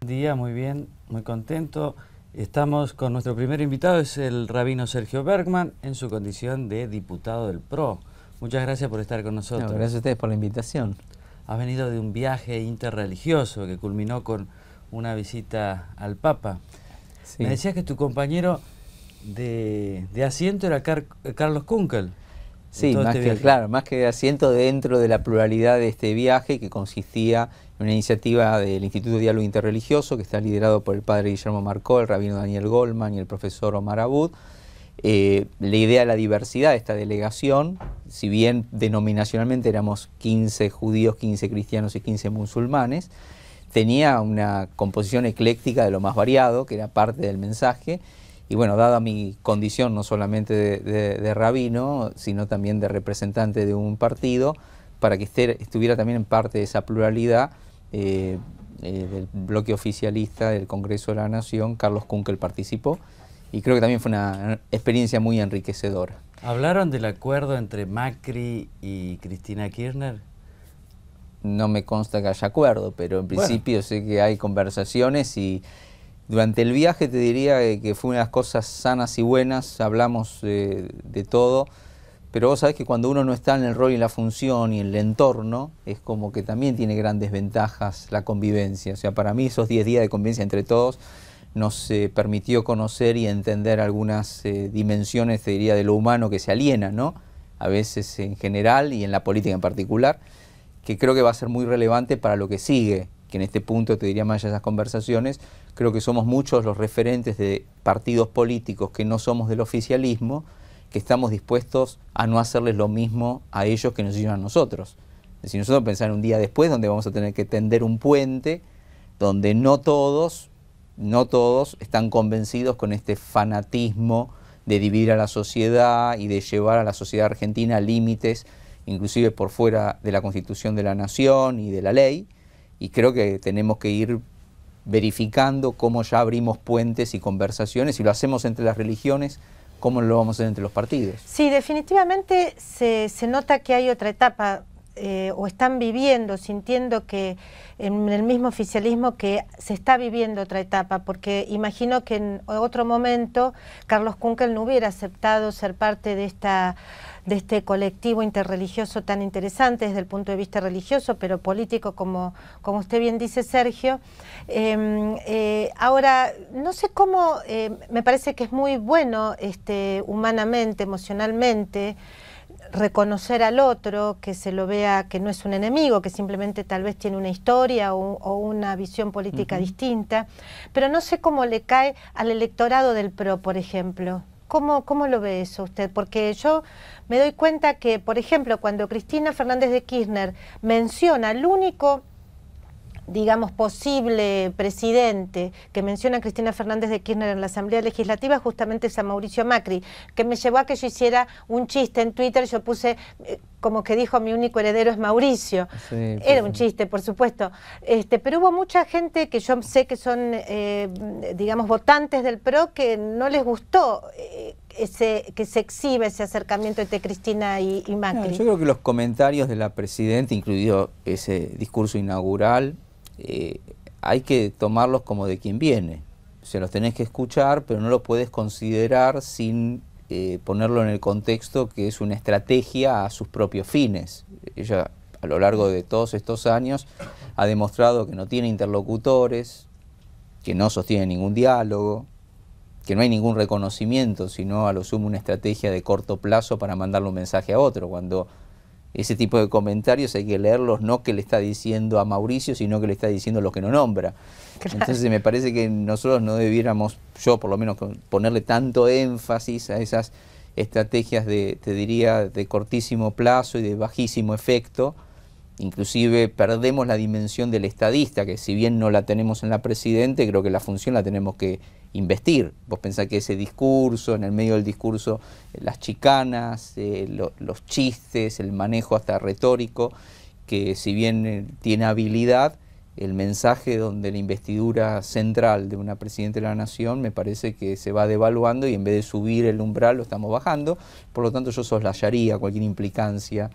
Día, muy bien, muy contento. Estamos con nuestro primer invitado, es el rabino Sergio Bergman, en su condición de diputado del PRO. Muchas gracias por estar con nosotros. Gracias a ustedes por la invitación. Has venido de un viaje interreligioso que culminó con una visita al Papa. Sí. Me decías que tu compañero de asiento era Carlos Kunkel. Sí, más que asiento dentro de la pluralidad de este viaje, que consistía en una iniciativa del Instituto de Diálogo Interreligioso, que está liderado por el padre Guillermo Marcó, el rabino Daniel Goldman y el profesor Omar Abud. La idea de la diversidad de esta delegación, si bien denominacionalmente éramos 15 judíos, 15 cristianos y 15 musulmanes, tenía una composición ecléctica de lo más variado, que era parte del mensaje. Y bueno, dada mi condición no solamente de rabino, sino también de representante de un partido, para que estuviera también en parte de esa pluralidad del bloque oficialista del Congreso de la Nación, Carlos Kunkel participó, y creo que también fue una experiencia muy enriquecedora. ¿Hablaron del acuerdo entre Macri y Cristina Kirchner? No me consta que haya acuerdo, pero en principio sé que hay conversaciones y durante el viaje te diría que fue una de las cosas sanas y buenas, hablamos de todo, pero vos sabés que cuando uno no está en el rol y la función y en el entorno, es como que también tiene grandes ventajas la convivencia. O sea, para mí esos 10 días de convivencia entre todos nos permitió conocer y entender algunas dimensiones, te diría, de lo humano que se aliena, ¿no? A veces en general y en la política en particular, que creo que va a ser muy relevante para lo que sigue, que en este punto te diría más allá de esas conversaciones, creo que somos muchos los referentes de partidos políticos que no somos del oficialismo, que estamos dispuestos a no hacerles lo mismo a ellos que nos hicieron a nosotros. Es decir, nosotros pensar un día después donde vamos a tener que tender un puente, donde no todos están convencidos con este fanatismo de dividir a la sociedad y de llevar a la sociedad argentina a límites, inclusive por fuera de la Constitución de la Nación y de la ley, y creo que tenemos que ir verificando cómo ya abrimos puentes y conversaciones, y lo hacemos entre las religiones, cómo lo vamos a hacer entre los partidos. Sí, definitivamente se nota que hay otra etapa, o están viviendo, sintiendo que en el mismo oficialismo que se está viviendo otra etapa, porque imagino que en otro momento Carlos Kunkel no hubiera aceptado ser parte de este colectivo interreligioso tan interesante desde el punto de vista religioso, pero político, como usted bien dice, Sergio. Ahora, no sé cómo, me parece que es muy bueno humanamente, emocionalmente, reconocer al otro, que se lo vea que no es un enemigo, que simplemente tal vez tiene una historia o una visión política distinta, pero no sé cómo le cae al electorado del PRO, por ejemplo. ¿Cómo lo ve eso usted? Porque yo me doy cuenta que, por ejemplo, cuando Cristina Fernández de Kirchner menciona al único, digamos, posible presidente que menciona a Cristina Fernández de Kirchner en la Asamblea Legislativa, justamente es a Mauricio Macri, que me llevó a que yo hiciera un chiste en Twitter. Yo puse como que dijo: mi único heredero es Mauricio. Sí, era un chiste, por supuesto, pero hubo mucha gente que yo sé que son, digamos, votantes del PRO, que no les gustó que se exhiba ese acercamiento entre Cristina y Macri. No, yo creo que los comentarios de la presidenta, incluido ese discurso inaugural, hay que tomarlos como de quien viene. O sea, los tenés que escuchar, pero no lo puedes considerar sin ponerlo en el contexto que es una estrategia a sus propios fines. Ella, a lo largo de todos estos años, ha demostrado que no tiene interlocutores, que no sostiene ningún diálogo, que no hay ningún reconocimiento, sino a lo sumo una estrategia de corto plazo para mandarle un mensaje a otro, cuando ese tipo de comentarios hay que leerlos no que le está diciendo a Mauricio, sino que le está diciendo lo que no nombra. Claro. Entonces me parece que nosotros no debiéramos, yo por lo menos, ponerle tanto énfasis a esas estrategias te diría, de cortísimo plazo y de bajísimo efecto. Inclusive perdemos la dimensión del estadista, que si bien no la tenemos en la presidente, creo que la función la tenemos que investir. Vos pensás que ese discurso, en el medio del discurso, las chicanas, los chistes, el manejo hasta retórico, que si bien tiene habilidad, el mensaje donde la investidura central de una presidenta de la Nación me parece que se va devaluando y en vez de subir el umbral lo estamos bajando. Por lo tanto yo soslayaría cualquier implicancia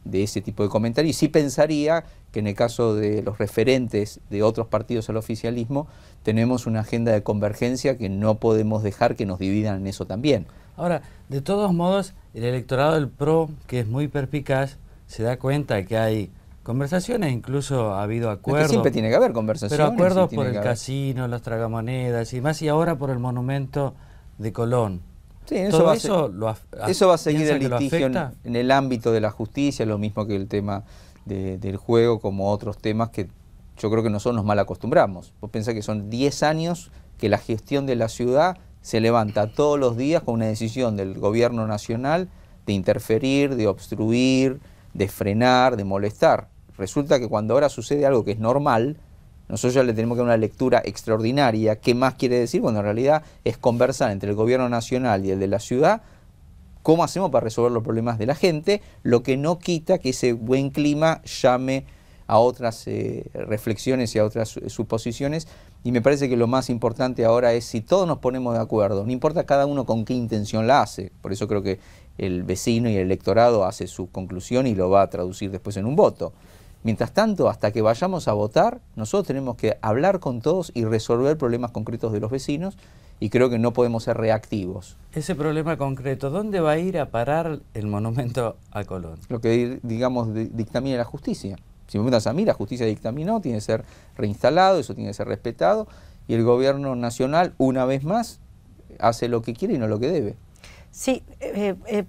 de ese tipo de comentarios. Y sí pensaría que en el caso de los referentes de otros partidos al oficialismo, tenemos una agenda de convergencia que no podemos dejar que nos dividan en eso también. Ahora, de todos modos, el electorado del PRO, que es muy perspicaz, se da cuenta que hay conversaciones, incluso ha habido acuerdos. Es que siempre tiene que haber conversaciones. Pero acuerdos por el casino, los tragamonedas y más, y ahora por el monumento de Colón. Sí, eso va a seguir el litigio en el ámbito de la justicia, lo mismo que el tema del juego, como otros temas que yo creo que nosotros nos mal acostumbramos. Vos pensás que son 10 años que la gestión de la ciudad se levanta todos los días con una decisión del gobierno nacional de interferir, de obstruir, de frenar, de molestar. Resulta que cuando ahora sucede algo que es normal, nosotros ya le tenemos que dar una lectura extraordinaria. ¿Qué más quiere decir? Bueno, en realidad es conversar entre el gobierno nacional y el de la ciudad cómo hacemos para resolver los problemas de la gente, lo que no quita que ese buen clima llame a otras reflexiones y a otras suposiciones. Y me parece que lo más importante ahora es si todos nos ponemos de acuerdo, no importa cada uno con qué intención la hace. Por eso creo que el vecino y el electorado hace su conclusión y lo va a traducir después en un voto. Mientras tanto, hasta que vayamos a votar, nosotros tenemos que hablar con todos y resolver problemas concretos de los vecinos, y creo que no podemos ser reactivos. Ese problema concreto, ¿dónde va a ir a parar el monumento a Colón? Lo que, digamos, dictamina la justicia. Si me preguntas a mí, la justicia dictaminó, tiene que ser reinstalado, eso tiene que ser respetado, y el gobierno nacional, una vez más, hace lo que quiere y no lo que debe. Sí,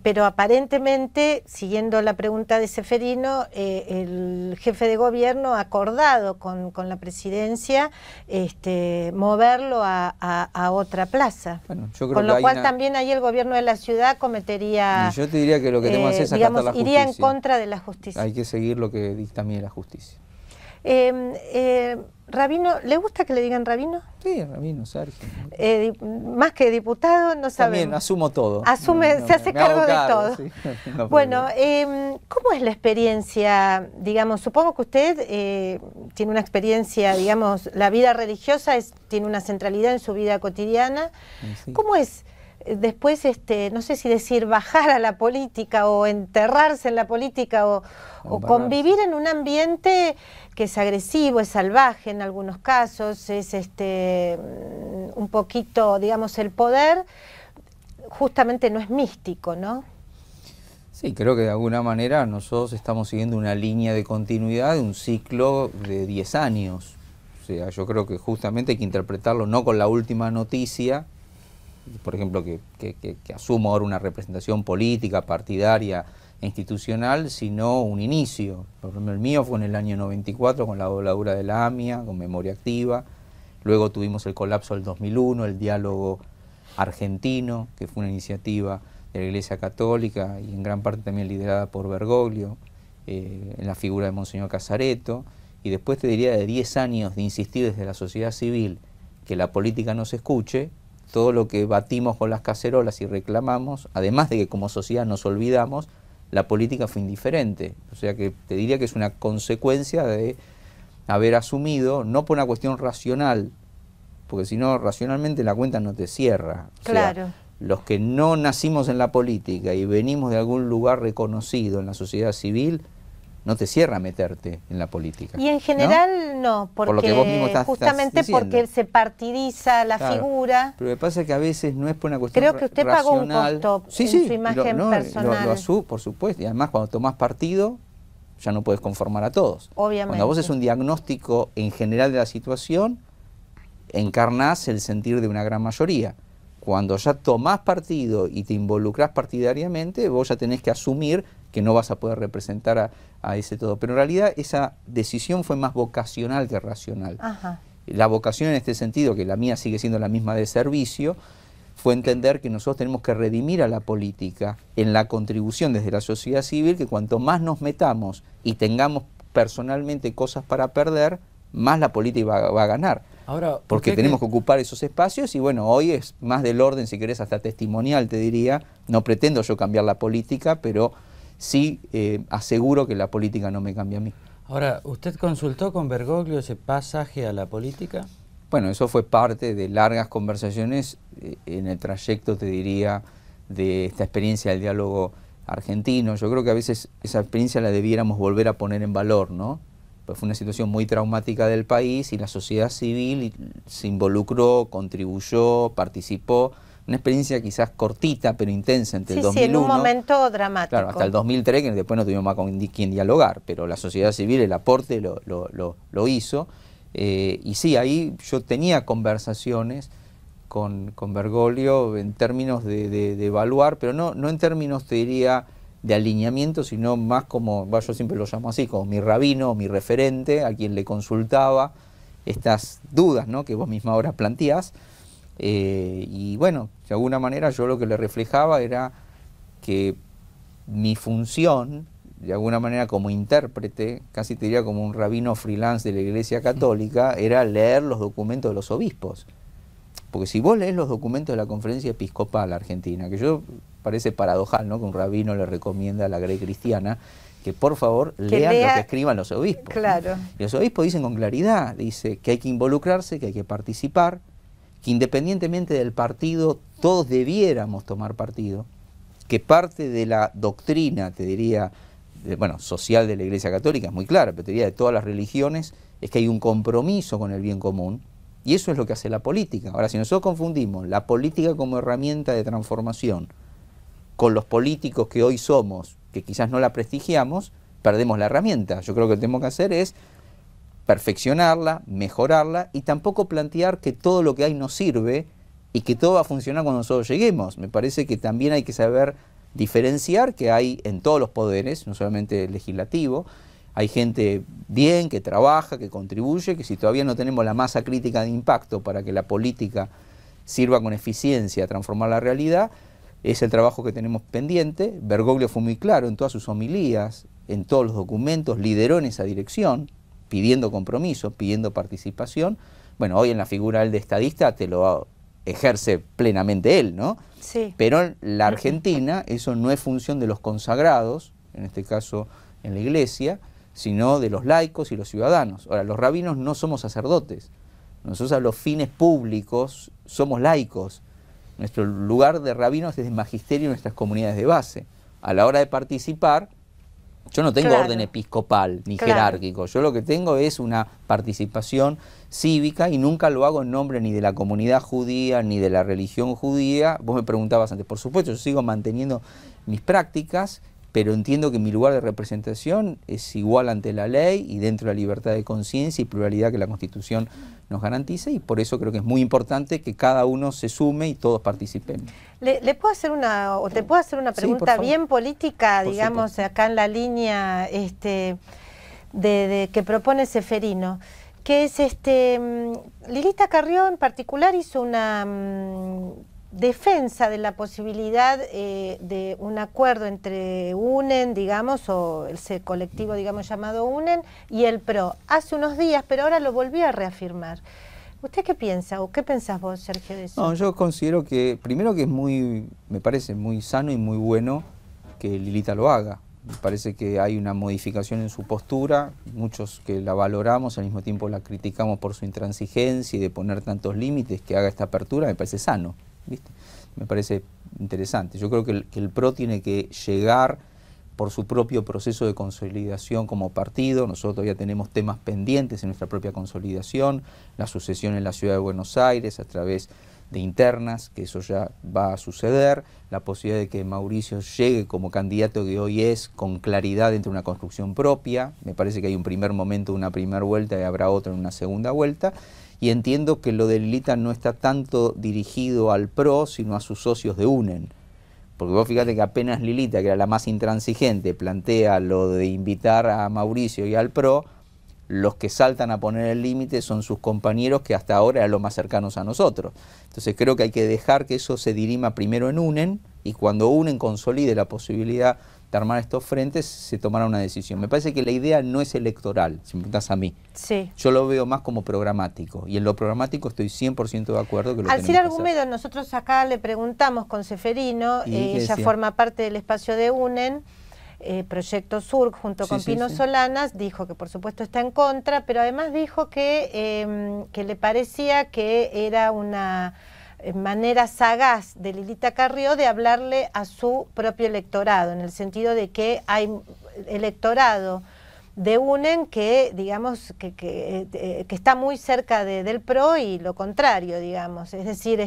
pero aparentemente, siguiendo la pregunta de Ceferino, el jefe de gobierno ha acordado con la presidencia moverlo a otra plaza. Bueno, yo creo con lo cual también ahí el gobierno de la ciudad cometería... Y yo te diría que lo que tenemos que hacer es acatar la justicia. Iría en contra de la justicia. Hay que seguir lo que dictamine la justicia. Rabino, ¿le gusta que le digan Rabino? Sí, Rabino, Sergio. Más que diputado, no sabemos. También asumo todo. Se hace cargo de todo. Sí. No, bueno, ¿cómo es la experiencia? Digamos, supongo que usted tiene una experiencia, digamos, la vida religiosa tiene una centralidad en su vida cotidiana. Sí. ¿Cómo es después, no sé si decir bajar a la política o enterrarse en la política o convivir en un ambiente que es agresivo, es salvaje en algunos casos, es un poquito, digamos, el poder justamente no es místico, ¿no? Sí, creo que de alguna manera nosotros estamos siguiendo una línea de continuidad de un ciclo de 10 años. O sea, yo creo que justamente hay que interpretarlo no con la última noticia, por ejemplo, que asumo ahora una representación política, partidaria e institucional, sino un inicio. Por ejemplo, el mío fue en el año 94 con la voladura de la AMIA, con Memoria Activa. Luego tuvimos el colapso del 2001, el diálogo argentino, que fue una iniciativa de la Iglesia Católica y en gran parte también liderada por Bergoglio, en la figura de Monseñor Casareto. Y después te diría de 10 años de insistir desde la sociedad civil que la política no se escuche, todo lo que batimos con las cacerolas y reclamamos, además de que como sociedad nos olvidamos, la política fue indiferente. O sea que te diría que es una consecuencia de haber asumido, no por una cuestión racional, porque si no, racionalmente la cuenta no te cierra. O claro. sea, los que no nacimos en la política y venimos de algún lugar reconocido en la sociedad civil, no te cierra meterte en la política. Y en general no, porque por lo que vos mismo justamente estás porque se partidiza la figura. Pero lo que pasa es que a veces no es por una cuestión racional. Creo que usted pagó un costo en su imagen personal. Por supuesto, y además cuando tomás partido ya no puedes conformar a todos. Obviamente. Cuando vos haces un diagnóstico en general de la situación, encarnás el sentir de una gran mayoría. Cuando ya tomás partido y te involucrás partidariamente, vos ya tenés que asumir que no vas a poder representar a ese todo. Pero en realidad esa decisión fue más vocacional que racional. Ajá. La vocación en este sentido, que la mía sigue siendo la misma de servicio, fue entender que nosotros tenemos que redimir a la política en la contribución desde la sociedad civil, que cuanto más nos metamos y tengamos personalmente cosas para perder, más la política va a ganar. Ahora, porque tenemos que ocupar esos espacios y bueno, hoy es más del orden, si querés, hasta testimonial, te diría. No pretendo yo cambiar la política, pero sí aseguro que la política no me cambia a mí. Ahora, ¿usted consultó con Bergoglio ese pasaje a la política? Bueno, eso fue parte de largas conversaciones en el trayecto, te diría, de esta experiencia del diálogo argentino. Yo creo que a veces esa experiencia la debiéramos volver a poner en valor, ¿no? Pues fue una situación muy traumática del país y la sociedad civil se involucró, contribuyó, participó. Una experiencia quizás cortita pero intensa entre el 2001. Sí, en un momento dramático. Claro, hasta el 2003, que después no tuvimos más con quien dialogar, pero la sociedad civil, el aporte lo hizo. Y sí, ahí yo tenía conversaciones con Bergoglio en términos de evaluar, pero no en términos, te diría, de alineamiento, sino más como, yo siempre lo llamo así, como mi rabino, mi referente, a quien le consultaba estas dudas, ¿no?, que vos misma ahora planteás. Y bueno, de alguna manera yo lo que le reflejaba era que mi función, de alguna manera como intérprete, casi te diría como un rabino freelance de la Iglesia Católica, era leer los documentos de los obispos. Porque si vos lees los documentos de la Conferencia Episcopal Argentina, que yo parece paradojal, ¿no?, que un rabino le recomienda a la Grey cristiana que por favor lean lo que escriban los obispos. Claro. Y los obispos dicen con claridad, dice que hay que involucrarse, que hay que participar, que independientemente del partido, todos debiéramos tomar partido, que parte de la doctrina, te diría, social de la Iglesia Católica es muy clara, pero te diría de todas las religiones, es que hay un compromiso con el bien común, y eso es lo que hace la política. Ahora, si nosotros confundimos la política como herramienta de transformación con los políticos que hoy somos, que quizás no la prestigiamos, perdemos la herramienta. Yo creo que lo que tenemos que hacer es perfeccionarla, mejorarla y tampoco plantear que todo lo que hay nos sirve y que todo va a funcionar cuando nosotros lleguemos. Me parece que también hay que saber diferenciar que hay en todos los poderes, no solamente el legislativo, hay gente bien, que trabaja, que contribuye, que si todavía no tenemos la masa crítica de impacto para que la política sirva con eficiencia a transformar la realidad, es el trabajo que tenemos pendiente. Bergoglio fue muy claro en todas sus homilías, en todos los documentos, lideró en esa dirección, pidiendo compromiso, pidiendo participación. Bueno, hoy en la figura del de estadista te lo ejerce plenamente él, ¿no? Sí. Pero en la Argentina eso no es función de los consagrados, en este caso en la Iglesia, sino de los laicos y los ciudadanos. Ahora, los rabinos no somos sacerdotes. Nosotros a los fines públicos somos laicos. Nuestro lugar de rabinos es de magisterio en nuestras comunidades de base. A la hora de participar, yo no tengo orden episcopal ni jerárquico. Yo lo que tengo es una participación cívica y nunca lo hago en nombre ni de la comunidad judía ni de la religión judía. Vos me preguntabas antes, por supuesto, yo sigo manteniendo mis prácticas, pero entiendo que mi lugar de representación es igual ante la ley y dentro de la libertad de conciencia y pluralidad que la Constitución nos garantiza, y por eso creo que es muy importante que cada uno se sume y todos participemos. ¿Le puedo hacer te puedo hacer una pregunta bien política, digamos, acá en la línea de que propone Ceferino? Que es Lilita Carrió en particular hizo una defensa de la posibilidad de un acuerdo entre UNEN, digamos, o ese colectivo, digamos, llamado UNEN, y el PRO, hace unos días, pero ahora lo volvió a reafirmar. ¿Usted qué piensa, o qué pensás vos, Sergio, de eso? No, yo considero que, primero que me parece muy sano y muy bueno que Lilita lo haga. Me parece que hay una modificación en su postura, muchos que la valoramos, al mismo tiempo la criticamos por su intransigencia y de poner tantos límites, que haga esta apertura, me parece sano, ¿viste? Me parece interesante. Yo creo que el PRO tiene que llegar por su propio proceso de consolidación como partido. Nosotros todavía tenemos temas pendientes en nuestra propia consolidación, la sucesión en la Ciudad de Buenos Aires a través de internas, que eso ya va a suceder, la posibilidad de que Mauricio llegue como candidato que hoy es, con claridad dentro de una construcción propia. Me parece que hay un primer momento, una primera vuelta, y habrá otro en una segunda vuelta, y entiendo que lo de Lilita no está tanto dirigido al PRO, sino a sus socios de UNEN. Porque vos fíjate que apenas Lilita, que era la más intransigente, plantea lo de invitar a Mauricio y al PRO, los que saltan a poner el límite son sus compañeros, que hasta ahora eran los más cercanos a nosotros. Entonces creo que hay que dejar que eso se dirima primero en UNEN, y cuando UNEN consolide la posibilidad de armar estos frentes, se tomará una decisión. Me parece que la idea no es electoral, si me preguntas a mí. Sí. Yo lo veo más como programático, y en lo programático estoy 100% de acuerdo que lo tenemos que Alcira hacer. Argumedo, nosotros acá le preguntamos con Ceferino, ella decía? forma parte del espacio de UNEN, Proyecto Sur, junto con Pino Solanas, dijo que por supuesto está en contra, pero además dijo que le parecía que era una manera sagaz de Lilita Carrió de hablarle a su propio electorado, en el sentido de que hay electorado de UNEN que, digamos, que está muy cerca del PRO y lo contrario, digamos, es decir,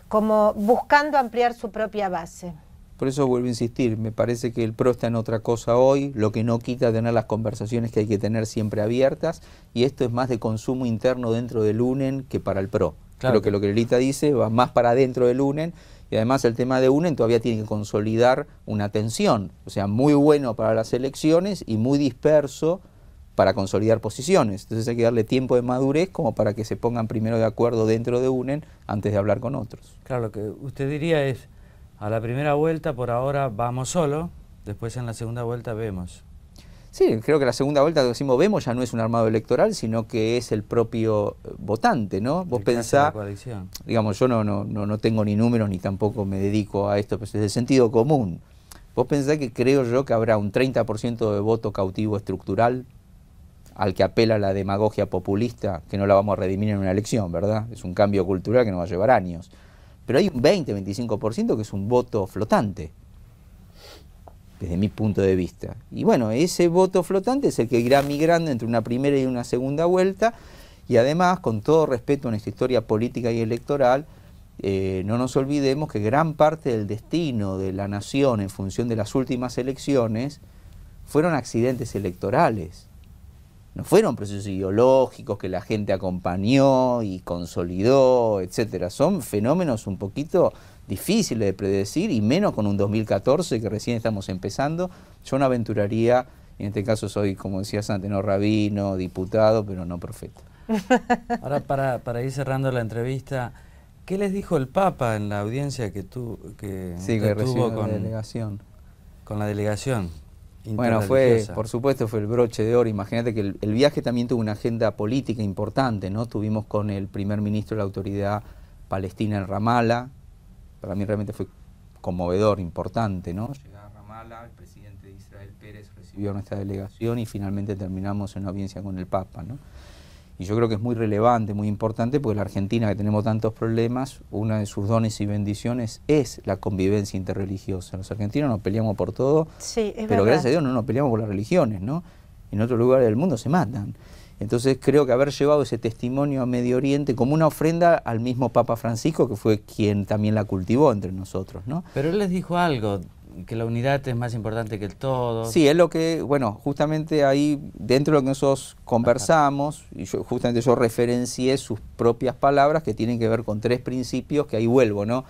como buscando ampliar su propia base. Por eso vuelvo a insistir, me parece que el PRO está en otra cosa hoy, lo que no quita tener las conversaciones que hay que tener siempre abiertas, y esto es más de consumo interno dentro del UNEN que para el PRO. Claro. Creo que lo que Lilita dice va más para adentro del UNEN, y además el tema de UNEN todavía tiene que consolidar una tensión, o sea, muy bueno para las elecciones y muy disperso para consolidar posiciones. Entonces hay que darle tiempo de madurez como para que se pongan primero de acuerdo dentro de UNEN antes de hablar con otros. Claro, lo que usted diría es, a la primera vuelta por ahora vamos solo, después en la segunda vuelta vemos. Sí, creo que la segunda vuelta que decimos vemos ya no es un armado electoral, sino que es el propio votante, ¿no? Vos pensás, digamos, yo no tengo ni números ni tampoco me dedico a esto, pero es de sentido común. Vos pensás que creo yo que habrá un 30% de voto cautivo estructural al que apela la demagogia populista, que no la vamos a redimir en una elección, ¿verdad? Es un cambio cultural que nos va a llevar años. Pero hay un 20-25% que es un voto flotante, desde mi punto de vista. Y bueno, ese voto flotante es el que irá migrando entre una primera y una segunda vuelta, y además, con todo respeto a nuestra historia política y electoral, no nos olvidemos que gran parte del destino de la nación en función de las últimas elecciones fueron accidentes electorales. No fueron procesos ideológicos que la gente acompañó y consolidó, etcétera. Son fenómenos un poquito difíciles de predecir, y menos con un 2014 que recién estamos empezando. Yo no aventuraría, en este caso soy, como decías antes, no rabino, diputado, pero no profeta. Ahora, para ir cerrando la entrevista, ¿qué les dijo el Papa en la audiencia que tuvo con la delegación? Con la delegación. Bueno, por supuesto fue el broche de oro. Imagínate que el viaje también tuvo una agenda política importante, ¿no? Tuvimos con el primer ministro de la autoridad palestina en Ramallah. Para mí realmente fue conmovedor, importante, ¿no? Llegar a Ramallah, el presidente de Israel, Pérez, recibió a nuestra delegación y finalmente terminamos en una audiencia con el Papa, ¿no? Y yo creo que es muy relevante, muy importante, porque la Argentina, que tenemos tantos problemas, una de sus dones y bendiciones es la convivencia interreligiosa. Los argentinos nos peleamos por todo, sí, pero verdad. Gracias a Dios no nos peleamos por las religiones, ¿no? En otros lugares del mundo se matan. Entonces creo que haber llevado ese testimonio a Medio Oriente como una ofrenda al mismo Papa Francisco, que fue quien también la cultivó entre nosotros, ¿no? Pero él les dijo algo, que la unidad es más importante que el todo. Sí, es lo que, bueno, justamente ahí, dentro de lo que nosotros conversamos, y justamente yo referencié sus propias palabras que tienen que ver con 3 principios, que ahí vuelvo, ¿no?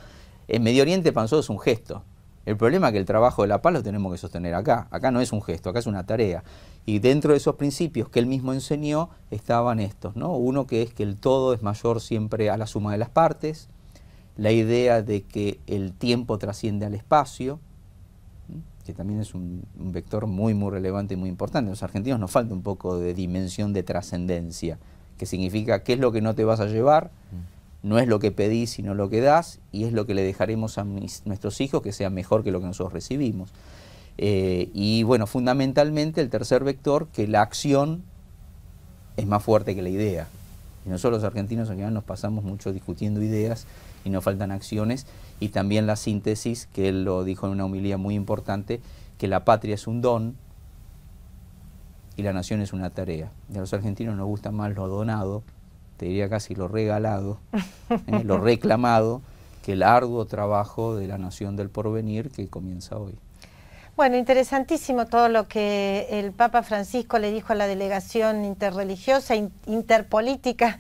En Medio Oriente para nosotros es un gesto. El problema es que el trabajo de la paz lo tenemos que sostener acá. Acá no es un gesto, acá es una tarea. Y dentro de esos principios que él mismo enseñó estaban estos, ¿no? Uno que es que el todo es mayor siempre a la suma de las partes, la idea de que el tiempo trasciende al espacio, que también es un vector muy relevante y muy importante. A los argentinos nos falta un poco de dimensión de trascendencia, que significa qué es lo que no te vas a llevar, no es lo que pedís sino lo que das, y es lo que le dejaremos a nuestros hijos que sea mejor que lo que nosotros recibimos. Y bueno, fundamentalmente el tercer vector, que la acción es más fuerte que la idea. Y nosotros los argentinos en general nos pasamos mucho discutiendo ideas y nos faltan acciones, y también la síntesis, que él lo dijo en una homilía muy importante, que la patria es un don y la nación es una tarea. Y a los argentinos nos gusta más lo donado, te diría casi lo regalado, lo reclamado, que el arduo trabajo de la nación del porvenir que comienza hoy. Bueno, interesantísimo todo lo que el Papa Francisco le dijo a la delegación interreligiosa, interpolítica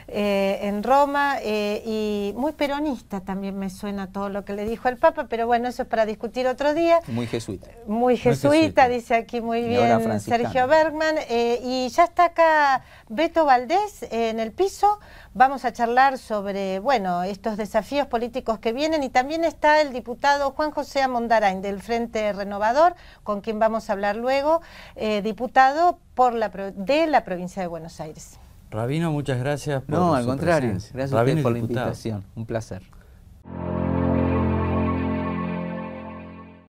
en Roma, y muy peronista también me suena todo lo que le dijo el Papa, pero bueno, eso es para discutir otro día. Muy jesuita. Muy jesuita, dice aquí muy bien Sergio Bergman. Y ya está acá Beto Valdés en el piso. Vamos a charlar sobre, bueno, estos desafíos políticos que vienen, y también está el diputado Juan José Amondarain del Frente Renovador, con quien vamos a hablar luego, diputado de la provincia de Buenos Aires. Rabino, muchas gracias por No, al contrario, presencia. gracias a ustedes por la invitación, un placer.